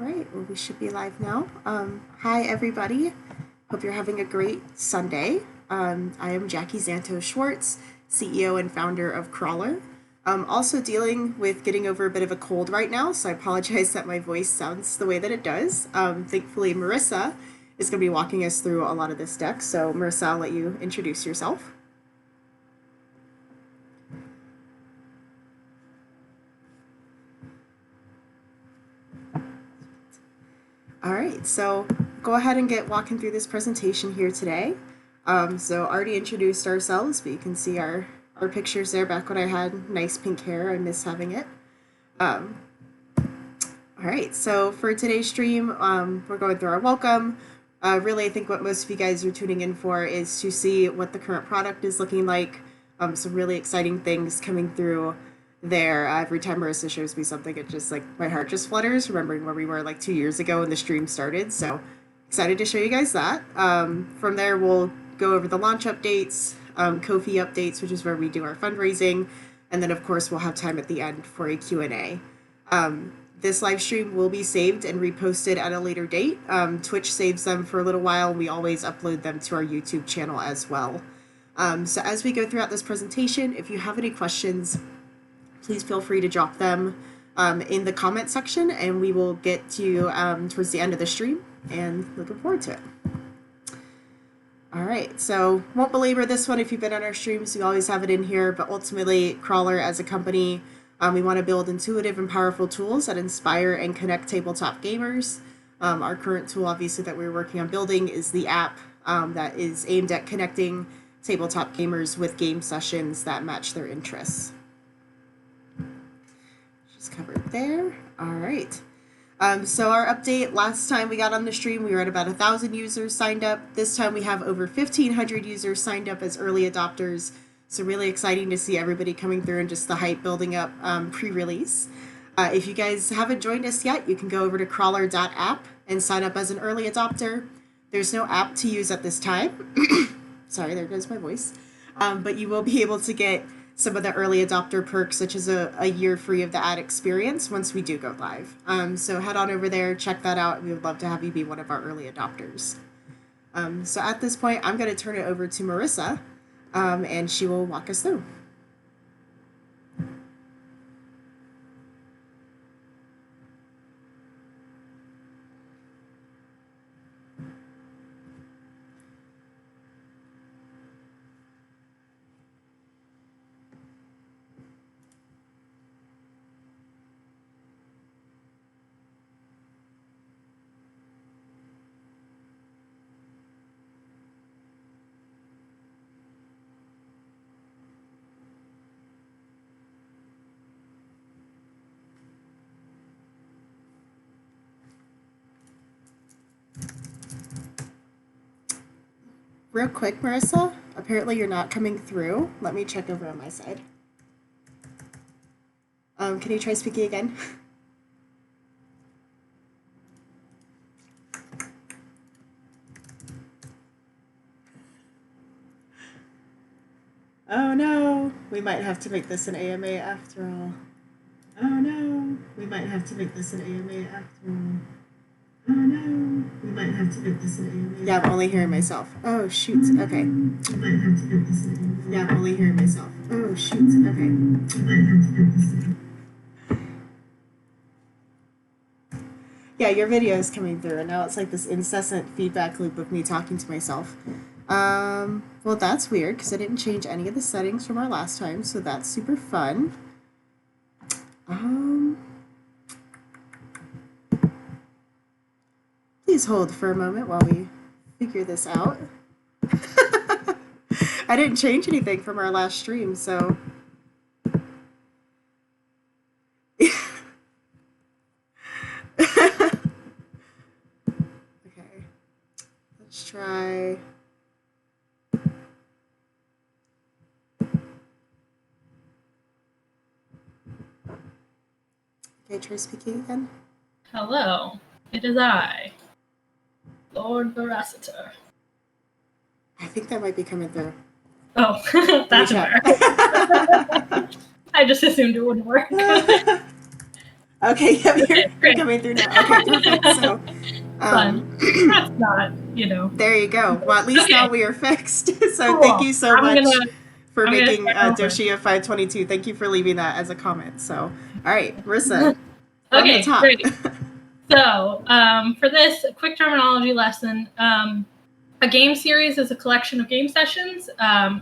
right, well, we should be live now. Hi, everybody. Hope you're having a great Sunday. I am Jackie Zanto Schwartz, CEO and founder of CRAWLR. I'm also dealing with getting over a bit of a cold right now, so I apologize that my voice sounds the way that it does. Thankfully, Marisa is going to be walking us through a lot of this deck. So, Marisa, I'll let you introduce yourself. All right, so go ahead and get walking through this presentation here today. So already introduced ourselves, but you can see our pictures there back when I had nice pink hair. I miss having it. All right, so for today's stream, we're going through our welcome. Really, I think what most of you guys are tuning in for is to see what the current product is looking like. Some really exciting things coming through there. Every time Marisa shows me something, it just like my heart just flutters, remembering where we were like 2 years ago when the stream started. So excited to show you guys that. From there, we'll go over the launch updates, Ko-fi updates, which is where we do our fundraising, and then of course we'll have time at the end for a Q&A. This live stream will be saved and reposted at a later date. Twitch saves them for a little while. We always upload them to our YouTube channel as well. So as we go throughout this presentation, if you have any questions, please feel free to drop them in the comment section, and we will get to you towards the end of the stream, and looking forward to it. All right, so won't belabor this one if you've been on our streams. We always have it in here, but ultimately, CRAWLR as a company, we want to build intuitive and powerful tools that inspire and connect tabletop gamers. Our current tool, obviously, that we're working on building is the app that is aimed at connecting tabletop gamers with game sessions that match their interests. Covered there. All right. So our update, last time we got on the stream, we were at about 1,000 users signed up. This time we have over 1,500 users signed up as early adopters. So really exciting to see everybody coming through and just the hype building up pre-release. If you guys haven't joined us yet, you can go over to crawlr.app and sign up as an early adopter. There's no app to use at this time. Sorry, there goes my voice. But you will be able to get some of the early adopter perks, such as a year free of the ad experience once we do go live. So head on over there, check that out. We would love to have you be one of our early adopters. So at this point, I'm going to turn it over to Marisa, and she will walk us through. Real quick, Marisa, apparently you're not coming through. Let me check over on my side. Can you try speaking again? Oh no, we might have to make this an AMA after all. Oh no, we might have to make this an AMA after all. Oh no, we might have to make this an AMA. Yeah, I'm only hearing myself. Oh shoot, okay. We might have to make this an AMA. Yeah, I'm only hearing myself. Oh shoot, okay. We might have to make this an AMA. Yeah, your video is coming through, and now it's like this incessant feedback loop of me talking to myself. Well, that's weird, because I didn't change any of the settings from our last time, so that's super fun. Please hold for a moment while we figure this out. I didn't change anything from our last stream, so... Okay, let's try... Okay, try speaking again. Hello, it is I, Lord Veraciter. I think that might be coming through. Oh, that's better. I just assumed it wouldn't work. Okay, yeah, Okay, you're great. coming through now. Okay, perfect. So, Fun. That's not, there you go. Well, at least now Okay, we are fixed. So, thank cool. you so I'm gonna much for I'm gonna making start over. Doshia 522. Thank you for leaving that as a comment. So, all right, Marissa, from the Okay, top. great. So, for this quick terminology lesson, a game series is a collection of game sessions.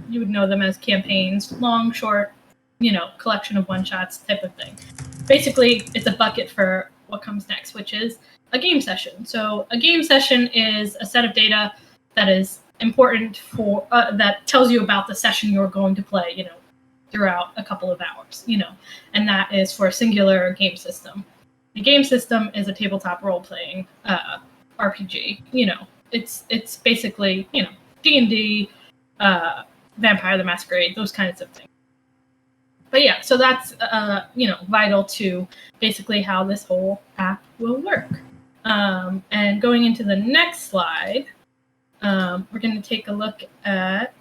You would know them as campaigns, long, short, collection of one-shots type of thing. Basically, it's a bucket for what comes next, which is a game session. So a game session is a set of data that is important for, that tells you about the session you're going to play, throughout a couple of hours, and that is for a singular game system. The game system is a tabletop role-playing RPG. It's basically D&D, Vampire the Masquerade, those kinds of things. But yeah, so that's vital to basically how this whole app will work. And going into the next slide, we're going to take a look at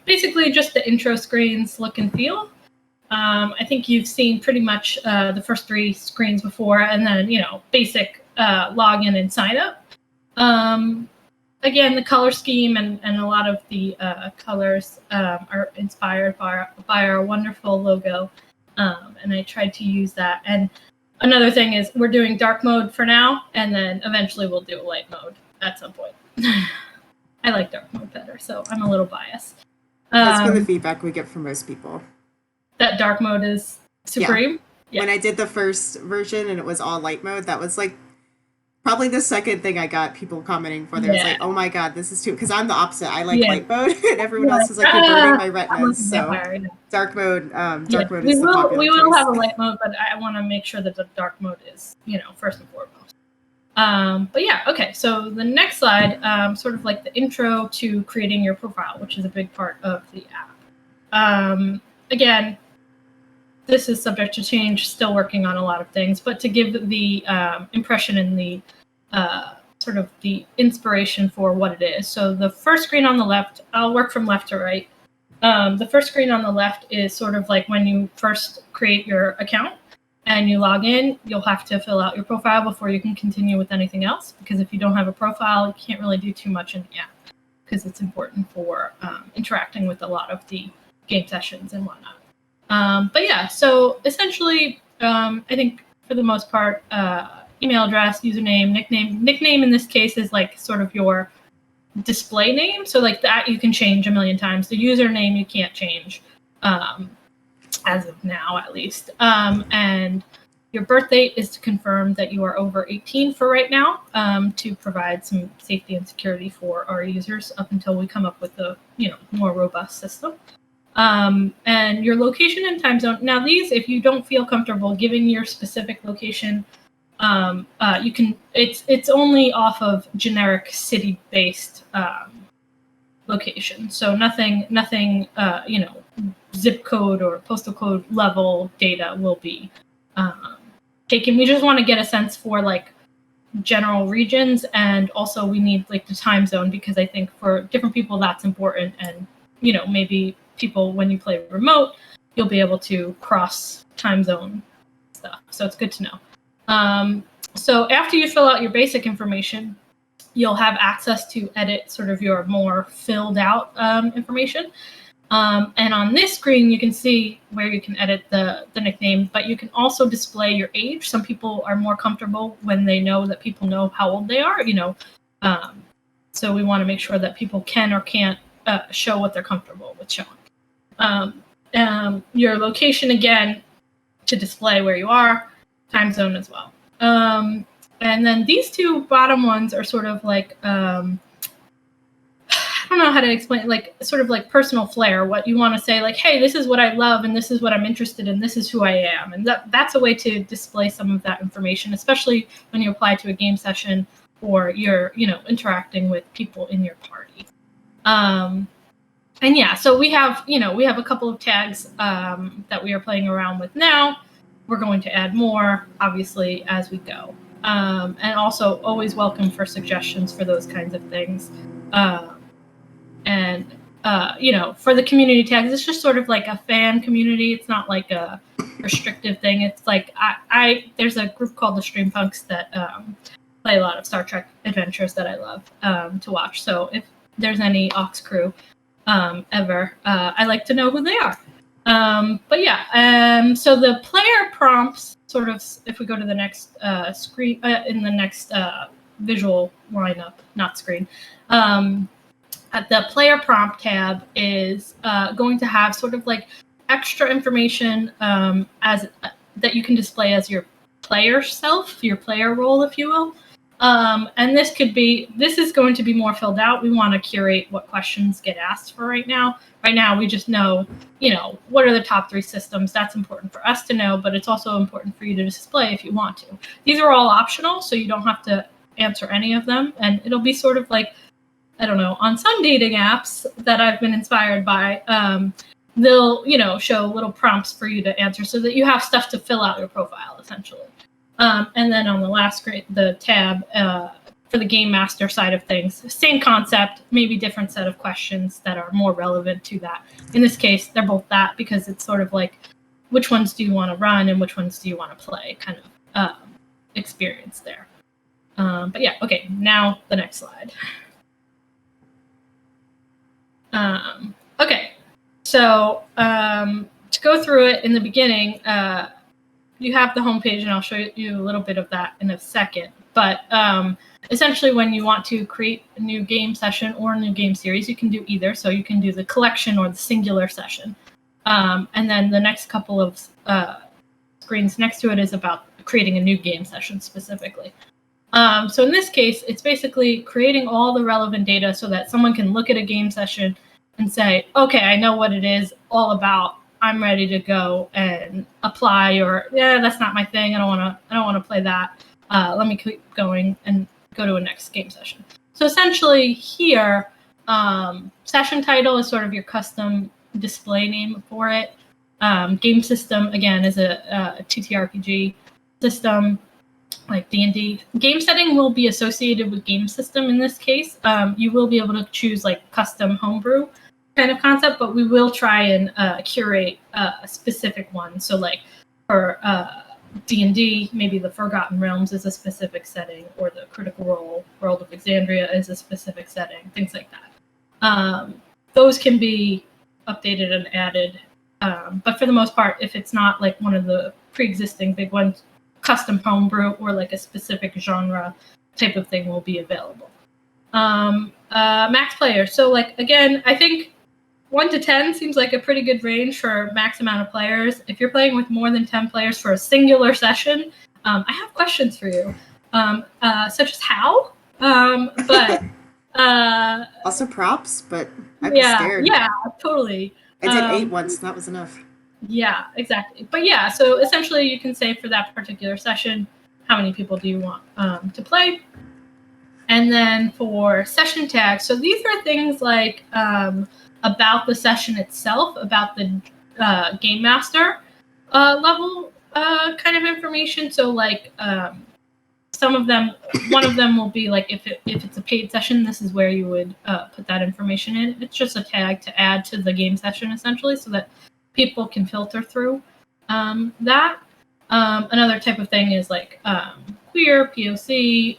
basically just the intro screen's look and feel. I think you've seen pretty much the first 3 screens before, and then basic login and sign up. Again, the color scheme and a lot of the colors are inspired by our wonderful logo, and I tried to use that. And another thing is we're doing dark mode for now, and then eventually we'll do light mode at some point. I like dark mode better, so I'm a little biased. That's been the feedback we get from most people. That dark mode is supreme? Yeah. When I did the first version and it was all light mode, that was like probably the second thing I got people commenting for. They was like, "Oh my god, this is too." Because I'm the opposite. I like light mode, and everyone else is like, "You're burning my retinas." So dark mode, dark mode is the popular choice. We will have a light mode, but I want to make sure that the dark mode is, first and foremost. But yeah, okay. So the next slide, sort of like the intro to creating your profile, which is a big part of the app. Again, this is subject to change, still working on a lot of things, but to give the impression and the sort of the inspiration for what it is. So the first screen on the left, I'll work from left to right. The first screen on the left is sort of like when you first create your account and you log in, you'll have to fill out your profile before you can continue with anything else, because if you don't have a profile, you can't really do too much in the app, because it's important for interacting with a lot of the game sessions and whatnot. But yeah, so essentially, I think for the most part, email address, username, nickname. Nickname in this case is like sort of your display name. So like that you can change a million times. The username you can't change, as of now at least. And your birth date is to confirm that you are over 18 for right now, to provide some safety and security for our users up until we come up with a more robust system. And your location and time zone. Now these, if you don't feel comfortable giving your specific location, you can, it's only off of generic city-based location. So nothing, zip code or postal code level data will be taken. We just want to get a sense for like general regions, and also we need like the time zone, because I think for different people that's important, and maybe people, when you play remote, you'll be able to cross time zone stuff. So it's good to know. So after you fill out your basic information, you'll have access to edit sort of your more filled out information. And on this screen, you can see where you can edit the nickname, but you can also display your age. Some people are more comfortable when they know that people know how old they are, so we want to make sure that people can or can't show what they're comfortable with showing. Your location, again, to display where you are, time zone as well. And then these 2 bottom ones are sort of like, I don't know how to explain, like sort of like personal flair, what you want to say, like, hey, this is what I love, and this is what I'm interested in, this is who I am. And that's a way to display some of that information, especially when you apply to a game session or you're, interacting with people in your party. And yeah, so we have a couple of tags that we are playing around with now. We're going to add more, obviously, as we go. And also always welcome for suggestions for those kinds of things. And for the community tags, it's just sort of like a fan community. It's not like a restrictive thing. It's like there's a group called the Streampunks that play a lot of Star Trek adventures that I love to watch. So if there's any Aux crew ever, I like to know who they are. But yeah, so the player prompts sort of, if we go to the next screen, in the next visual lineup, not screen, at the player prompt tab is going to have sort of like extra information as that you can display as your player self, your player role, if you will. And this is going to be more filled out. We want to curate what questions get asked for right now. Right now, we just know, what are the top 3 systems. That's important for us to know, but it's also important for you to display if you want to. These are all optional, so you don't have to answer any of them. And it'll be sort of like, I don't know, on some dating apps that I've been inspired by, they'll, show little prompts for you to answer so that you have stuff to fill out your profile, essentially. And then on the last screen, the tab for the game master side of things, same concept, maybe different set of questions that are more relevant to that. In this case, they're both that because it's sort of like, which ones do you want to run and which ones do you want to play kind of experience there. But yeah, okay, now the next slide. Okay, so to go through it in the beginning, you have the homepage, and I'll show you a little bit of that in a second. But essentially, when you want to create a new game session or a new game series, you can do either. So you can do the collection or the singular session. And then the next couple of screens next to it is about creating a new game session specifically. So in this case, it's basically creating all the relevant data so that someone can look at a game session and say, okay, I know what it is all about. I'm ready to go and apply, or yeah, that's not my thing. I don't want to play that. Let me keep going and go to a next game session. So essentially here, session title is sort of your custom display name for it. Game system, again, is a TTRPG system like D&D. Game setting will be associated with game system in this case. You will be able to choose like custom homebrew kind of concept, but we will try and curate a specific one. So like for D&D, maybe the Forgotten Realms is a specific setting, or the Critical Role World of Exandria is a specific setting, things like that. Those can be updated and added, but for the most part, if it's not like one of the pre-existing big ones, custom homebrew or like a specific genre type of thing will be available. Max player. So like, again, I think 1 to 10 seems like a pretty good range for max amount of players. If you're playing with more than 10 players for a singular session, I have questions for you, such as how, but also props, but I'd be scared. Yeah, totally. I did 8 once, and that was enough. Yeah, exactly. But yeah, so essentially you can say for that particular session, how many people do you want to play? And then for session tags, so these are things like about the session itself, about the game master level kind of information. So like some of them, one of them will be like if it's a paid session, this is where you would put that information in. It's just a tag to add to the game session essentially, so that people can filter through that. Another type of thing is like queer, POC,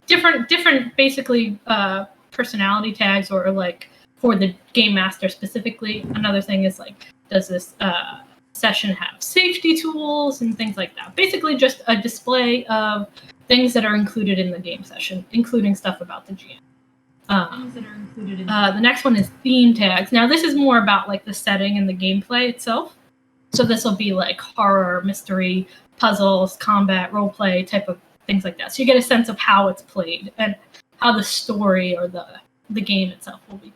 different basically personality tags, or like for the game master specifically. Another thing is like, does this session have safety tools and things like that? Basically just a display of things that are included in the game session, including stuff about the GM. Things that are included in the next one is theme tags. Now this is more about like the setting and the gameplay itself. So this will be like horror, mystery, puzzles, combat, roleplay type of things like that. So you get a sense of how it's played and how the story or the game itself will be.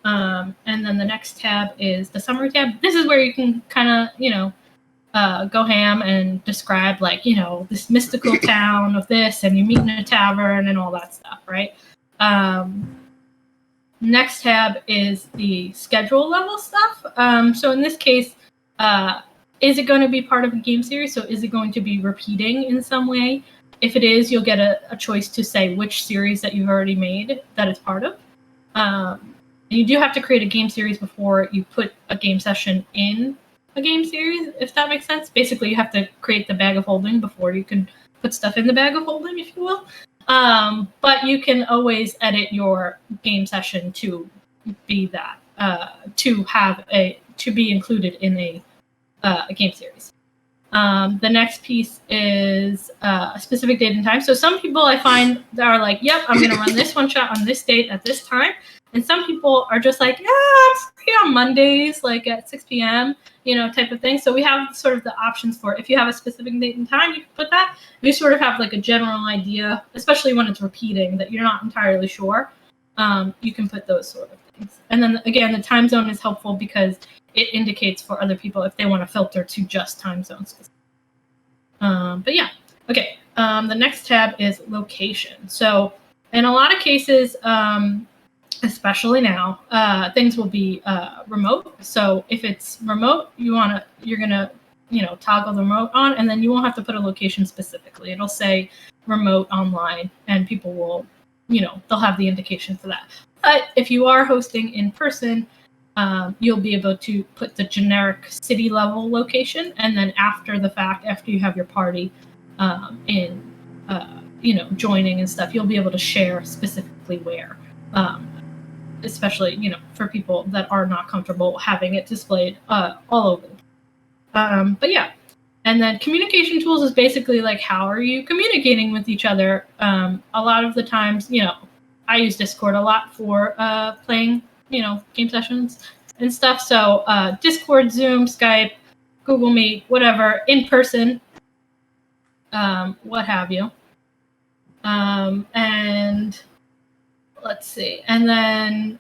And then the next tab is the summary tab. This is where you can kind of, go ham and describe like, this mystical town of this, and you meet in a tavern and all that stuff, right? Next tab is the schedule level stuff. So in this case, is it going to be part of a game series? So is it going to be repeating in some way? If it is, you'll get a choice to say which series that you've already made that it's part of. And you do have to create a game series before you put a game session in a game series, if that makes sense. Basically, you have to create the bag of holding before you can put stuff in the bag of holding, if you will. But you can always edit your game session to be that, to be included in a game series. The next piece is a specific date and time. So some people I find that are like, yep, I'm going to run this one shot on this date at this time. And some people are just like, yeah, I'm free on Mondays, like at 6 p.m., type of thing. So we have sort of the options for it. If you have a specific date and time, you can put that. If you sort of have like a general idea, especially when it's repeating that you're not entirely sure, you can put those sort of things. And then again, the time zone is helpful because it indicates for other people if they want to filter to just time zones. But yeah, okay. The next tab is location. So in a lot of cases, especially now, things will be remote. So if it's remote, you're gonna toggle the remote on, and then you won't have to put a location specifically. It'll say remote online, and people will, they'll have the indication for that. But if you are hosting in person, you'll be able to put the generic city level location, and then after the fact, after you have your party joining and stuff, you'll be able to share specifically where. Especially, for people that are not comfortable having it displayed all over. But yeah, and then communication tools is basically like, how are you communicating with each other? A lot of the times, I use Discord a lot for playing, game sessions and stuff. So Discord, Zoom, Skype, Google Meet, whatever, in person, what have you. And let's see. And then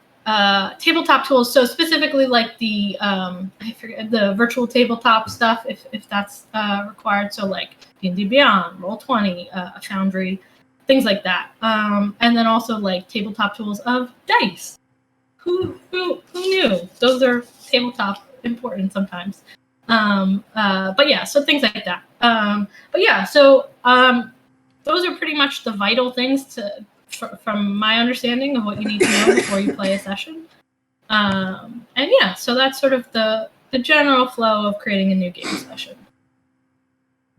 tabletop tools. So specifically like the I forget the virtual tabletop stuff, if that's required. So like D&D Beyond, Roll20, Foundry, things like that. And then also like tabletop tools of dice. Who knew? Those are tabletop important sometimes. But yeah, so things like that. But yeah, so those are pretty much the vital things from my understanding of what you need to know before you play a session. And yeah, so that's sort of the general flow of creating a new game session.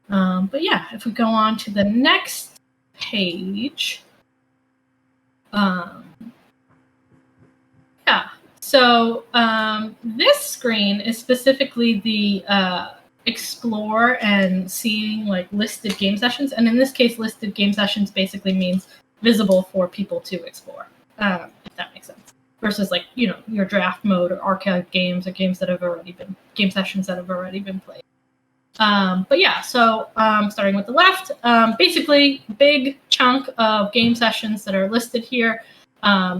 But yeah, if we go on to the next page. Yeah, so this screen is specifically the explore and seeing like listed game sessions. And in this case, listed game sessions basically means visible for people to explore, if that makes sense. Versus like, your draft mode or archive games or games sessions that have already been played. But yeah, so starting with the left, basically big chunk of game sessions that are listed here.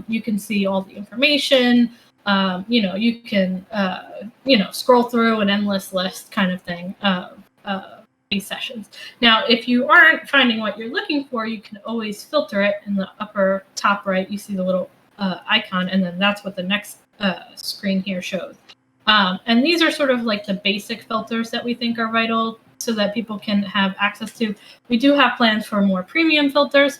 You can see all the information. You can, scroll through an endless list kind of thing of these sessions. Now, if you aren't finding what you're looking for, you can always filter it. In the upper top right, you see the little icon, and then that's what the next screen here shows. And these are sort of like the basic filters that we think are vital so that people can have access to. We do have plans for more premium filters,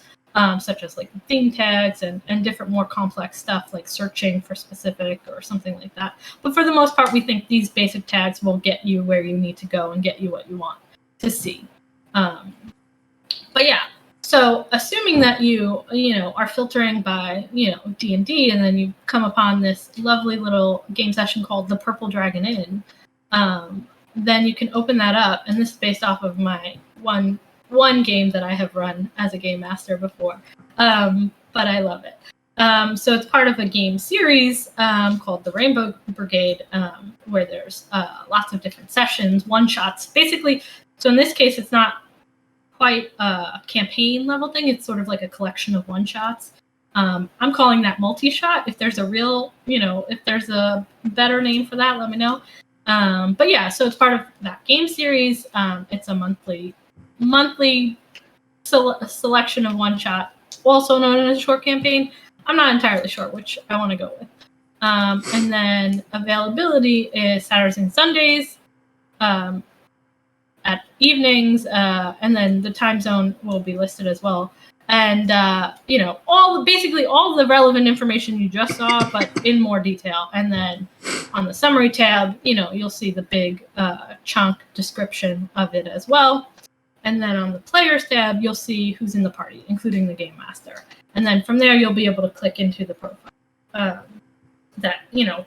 such as like theme tags and different more complex stuff like searching for specific or something like that. But for the most part, we think these basic tags will get you where you need to go and get you what you want to see. But yeah, so assuming that you are filtering by D&D, and then you come upon this lovely little game session called The Purple Dragon Inn, then you can open that up, and this is based off of my one game that I have run as a game master before, but I love it. So it's part of a game series called the Rainbow Brigade, where there's lots of different sessions, one-shots, basically. So in this case, it's not quite a campaign level thing. It's sort of like a collection of one-shots. I'm calling that multi-shot. If there's a real, if there's a better name for that, let me know. But yeah, so it's part of that game series. It's a monthly selection of one-shot, also known as a short campaign. I'm not entirely sure which I want to go with. And then availability is Saturdays and Sundays at evenings, and then the time zone will be listed as well. And basically all the relevant information you just saw, but in more detail. And then on the summary tab, you'll see the big chunk description of it as well. And then on the players tab, you'll see who's in the party, including the game master. And then from there, you'll be able to click into the profile.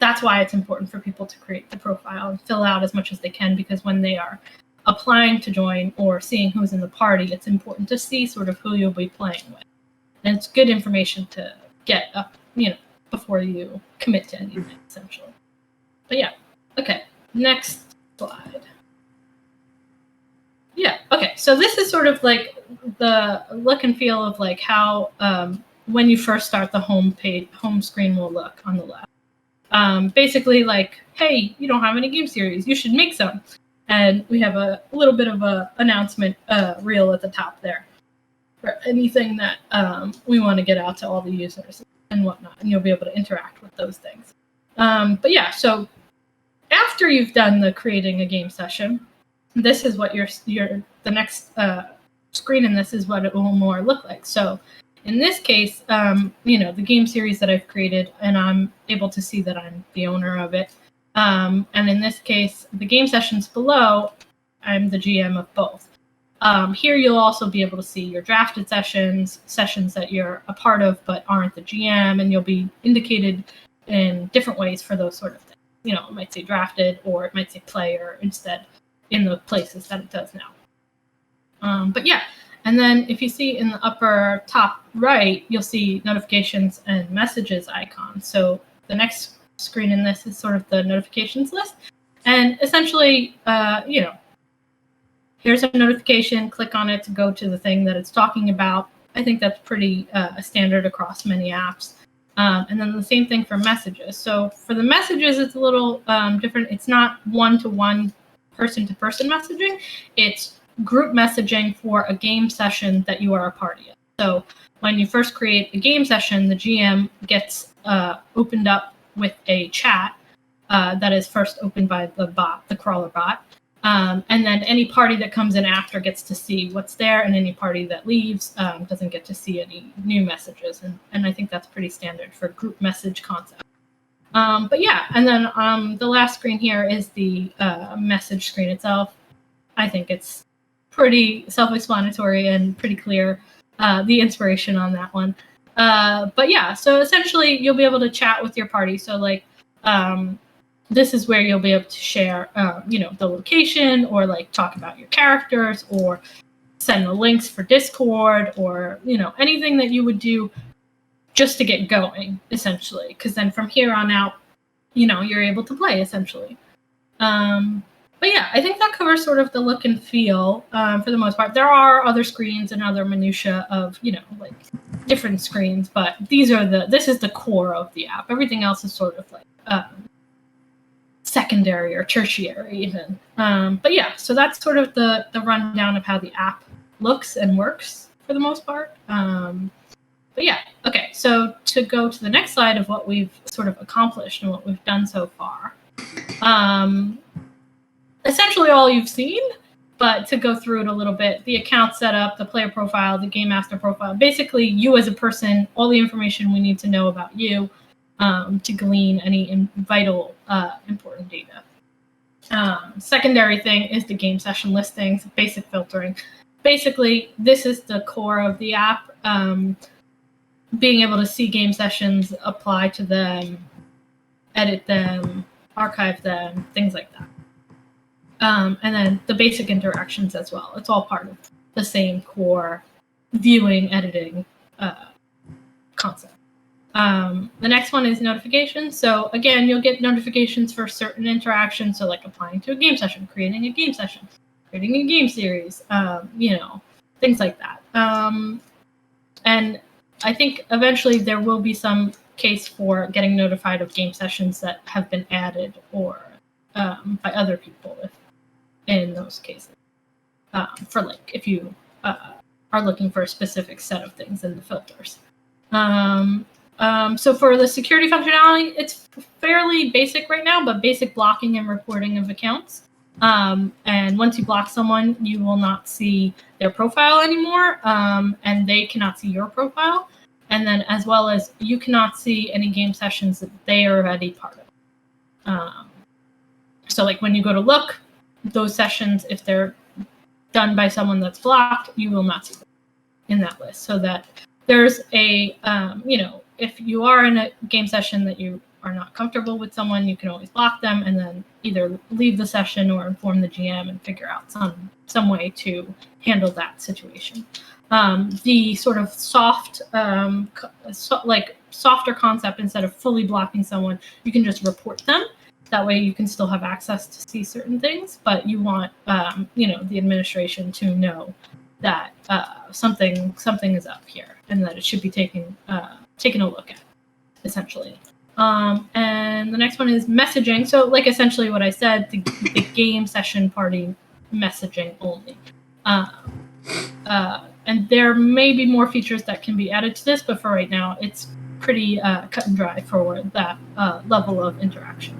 That's why it's important for people to create the profile and fill out as much as they can, because when they are applying to join or seeing who's in the party, it's important to see sort of who you'll be playing with. And it's good information to get up, before you commit to anything, essentially. But yeah, okay, next slide. Yeah, okay, so this is sort of like the look and feel of like how when you first start the home screen will look on the left. Basically like, hey, you don't have any game series, you should make some. And we have a little bit of a announcement reel at the top there for anything that we want to get out to all the users and whatnot, and you'll be able to interact with those things. But yeah, so after you've done the creating a game session, this is what the next screen in this is what it will more look like. So in this case, the game series that I've created, and I'm able to see that I'm the owner of it. And in this case, the game sessions below, I'm the GM of both. Here you'll also be able to see your drafted sessions that you're a part of but aren't the GM, and you'll be indicated in different ways for those sort of things. It might say drafted, or it might say player instead in the places that it does now. But yeah, and then if you see in the upper top right, you'll see notifications and messages icons. So the next screen in this is sort of the notifications list, and essentially here's a notification, click on it to go to the thing that it's talking about. I think that's pretty standard across many apps. And then the same thing for messages. So for the messages, it's a little different. It's not one-to-one, person-to-person messaging. It's group messaging for a game session that you are a party of. So when you first create a game session, the GM gets opened up with a chat that is first opened by the bot, the CRAWLR bot. And then any party that comes in after gets to see what's there, and any party that leaves doesn't get to see any new messages. And I think that's pretty standard for group message concept. But yeah, and then the last screen here is the message screen itself. I think it's pretty self-explanatory and pretty clear, the inspiration on that one. But yeah, so essentially you'll be able to chat with your party. So like, this is where you'll be able to share, the location, or like talk about your characters, or send the links for Discord, or, anything that you would do just to get going, essentially. Because then from here on out, you're able to play, essentially. But yeah, I think that covers sort of the look and feel for the most part. There are other screens and other minutia of, like different screens, but this is the core of the app. Everything else is sort of like secondary or tertiary even. But yeah, so that's sort of the rundown of how the app looks and works for the most part. But yeah, okay, so to go to the next slide of what we've sort of accomplished and what we've done so far. Essentially all you've seen, but to go through it a little bit, the account setup, the player profile, the game master profile, basically you as a person, all the information we need to know about you to glean any vital important data. Secondary thing is the game session listings, basic filtering. Basically, this is the core of the app. Being able to see game sessions, apply to them, edit them, archive them, things like that. And then the basic interactions as well. It's all part of the same core viewing, editing concept. The next one is notifications. So again, you'll get notifications for certain interactions. So like applying to a game session, creating a game session, creating a game series, things like that. And I think eventually there will be some case for getting notified of game sessions that have been added or by other people in those cases. For like if you are looking for a specific set of things in the filters. So for the security functionality, it's fairly basic right now, but basic blocking and reporting of accounts. And once you block someone, you will not see their profile anymore, and they cannot see your profile. And then as well as you cannot see any game sessions that they are already part of. So like when you go to look, those sessions, if they're done by someone that's blocked, you will not see them in that list. So that there's a, if you are in a game session that you are not comfortable with someone, you can always block them and then either leave the session or inform the GM and figure out some way to handle that situation. The sort of soft, softer concept, instead of fully blocking someone, you can just report them. That way you can still have access to see certain things, but you want, the administration to know that something is up here and that it should be taken a look at, essentially. And the next one is messaging. So like essentially what I said, the game session party messaging only. And there may be more features that can be added to this, but for right now, it's pretty cut and dry for that level of interaction.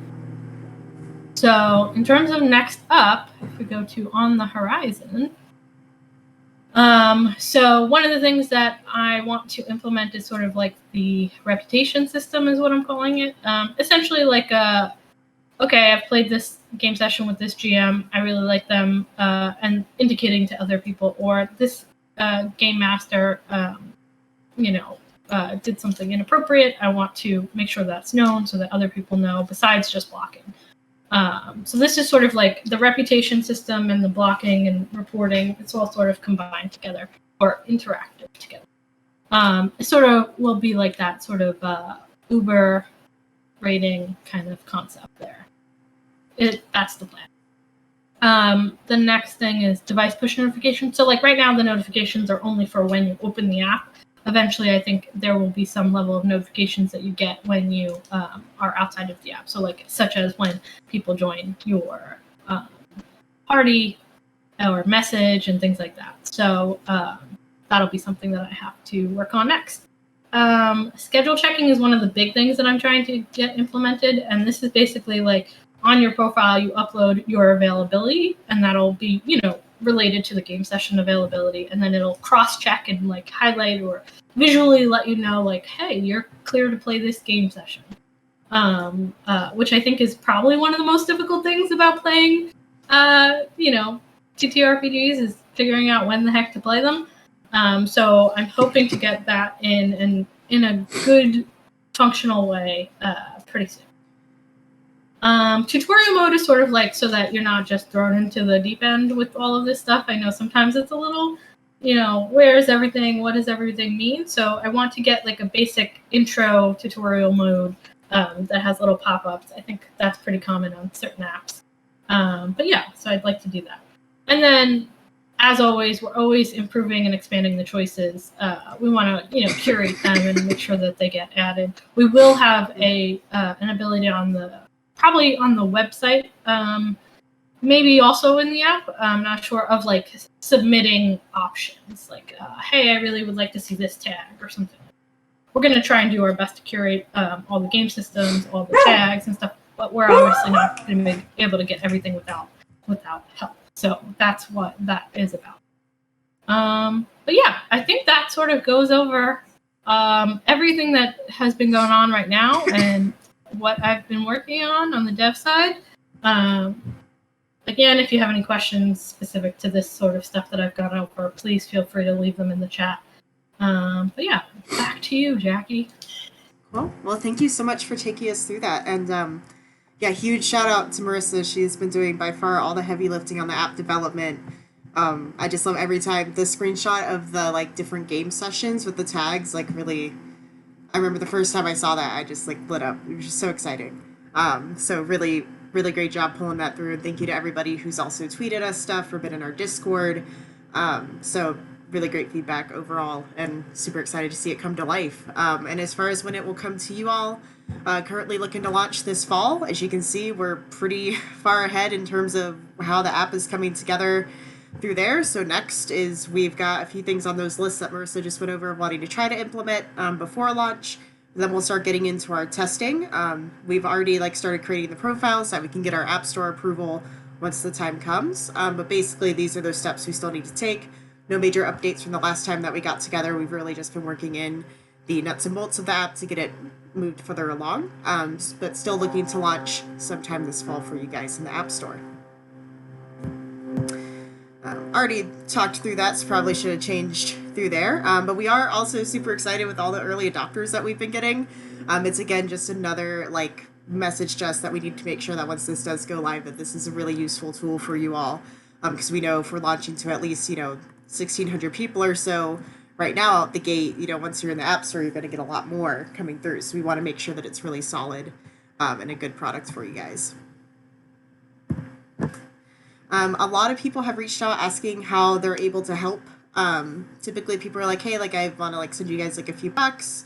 So in terms of next up, if we go to on the horizon, so one of the things that I want to implement is sort of like the reputation system is what I'm calling it. Essentially like, okay, I've played this game session with this GM. I really like them, and indicating to other people, or this game master, did something inappropriate. I want to make sure that's known so that other people know besides just blocking. So this is sort of like the reputation system and the blocking and reporting. It's all sort of combined together or interactive together. It sort of will be like that sort of Uber rating kind of concept there. That's the plan. The next thing is device push notifications. So like right now, the notifications are only for when you open the app. Eventually, I think there will be some level of notifications that you get when you are outside of the app. So like such as when people join your party or message and things like that. So that'll be something that I have to work on next. Schedule checking is one of the big things that I'm trying to get implemented. And this is basically like on your profile, you upload your availability, and that'll be, related to the game session availability, and then it'll cross-check and like highlight or visually let you know like, hey, you're clear to play this game session, which I think is probably one of the most difficult things about playing TTRPGs is figuring out when the heck to play them. So I'm hoping to get that in a good functional way pretty soon. Tutorial mode is sort of like so that you're not just thrown into the deep end with all of this stuff. I know sometimes it's a little, where is everything? What does everything mean? So I want to get like a basic intro tutorial mode that has little pop-ups. I think that's pretty common on certain apps. But yeah, so I'd like to do that. And then, as always, we're always improving and expanding the choices. We want to, curate them and make sure that they get added. We will have an ability probably on the website, maybe also in the app. I'm not sure, of like submitting options, like, hey, I really would like to see this tag or something. We're going to try and do our best to curate all the game systems, all the tags and stuff, but we're obviously not going to be able to get everything without help. So that's what that is about. But yeah, I think that sort of goes over everything that has been going on right now and what I've been working on the dev side. Again, if you have any questions specific to this sort of stuff that I've gone over, please feel free to leave them in the chat. But yeah, back to you, Jackie. Cool. Well, thank you so much for taking us through that. And huge shout out to Marisa. She's been doing by far all the heavy lifting on the app development. I just love every time the screenshot of the like different game sessions with the tags, like really, I remember the first time I saw that, I just like lit up. It was just so exciting. So really, really great job pulling that through. And thank you to everybody who's also tweeted us stuff or been in our Discord. So really great feedback overall and super excited to see it come to life. And as far as when it will come to you all, currently looking to launch this fall. As you can see, we're pretty far ahead in terms of how the app is coming together through there. So next is we've got a few things on those lists that Marisa just went over wanting to try to implement before launch. Then we'll start getting into our testing. We've already started creating the profiles so that we can get our App Store approval once the time comes. But basically, these are those steps we still need to take. No major updates from the last time that we got together. We've really just been working in the nuts and bolts of the app to get it moved further along, but still looking to launch sometime this fall for you guys in the App Store. Already talked through that, so probably should have changed through there. But we are also super excited with all the early adopters that we've been getting. It's again just another message to us that we need to make sure that once this does go live, that this is a really useful tool for you all, because we know if we're launching to at least 1,600 people or so right now out the gate, once you're in the App Store, you're going to get a lot more coming through. So we want to make sure that it's really solid and a good product for you guys. A lot of people have reached out asking how they're able to help. Typically people are like, hey, I want to send you guys a few bucks.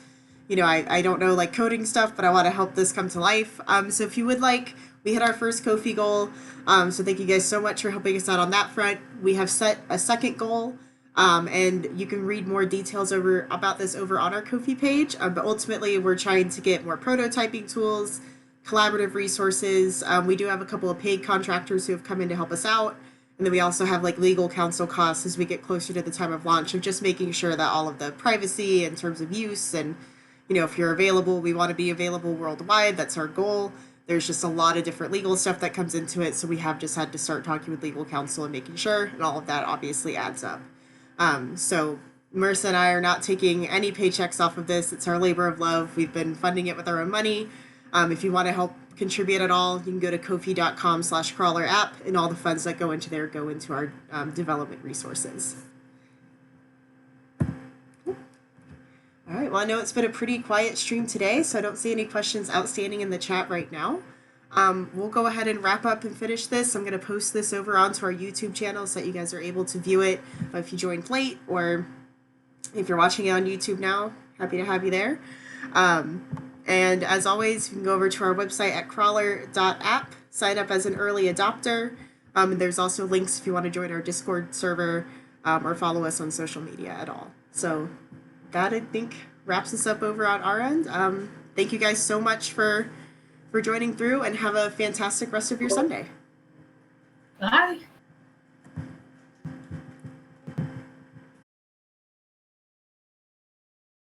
I don't know coding stuff, but I want to help this come to life. So if you would we hit our first Ko-fi goal. So thank you guys so much for helping us out on that front. We have set a second goal, and you can read more details about this over on our Ko-fi page. But ultimately, we're trying to get more prototyping tools, collaborative resources. We do have a couple of paid contractors who have come in to help us out. And then we also have legal counsel costs as we get closer to the time of launch of just making sure that all of the privacy in terms of use and, if you're available, we want to be available worldwide. That's our goal. There's just a lot of different legal stuff that comes into it. So we have just had to start talking with legal counsel and making sure, and all of that obviously adds up. So Marisa and I are not taking any paychecks off of this. It's our labor of love. We've been funding it with our own money. If you want to help contribute at all, you can go to ko-fi.com/CRAWLR app, and all the funds that go into there go into our development resources. All right, well, I know it's been a pretty quiet stream today, so I don't see any questions outstanding in the chat right now. We'll go ahead and wrap up and finish this. I'm going to post this over onto our YouTube channel so that you guys are able to view it if you joined late, or if you're watching it on YouTube now, happy to have you there. And as always, you can go over to our website at crawlr.app, sign up as an early adopter. And there's also links if you want to join our Discord server or follow us on social media at all. So that, I think, wraps us up over on our end. Thank you guys so much for joining through, and have a fantastic rest of your Sunday. Bye.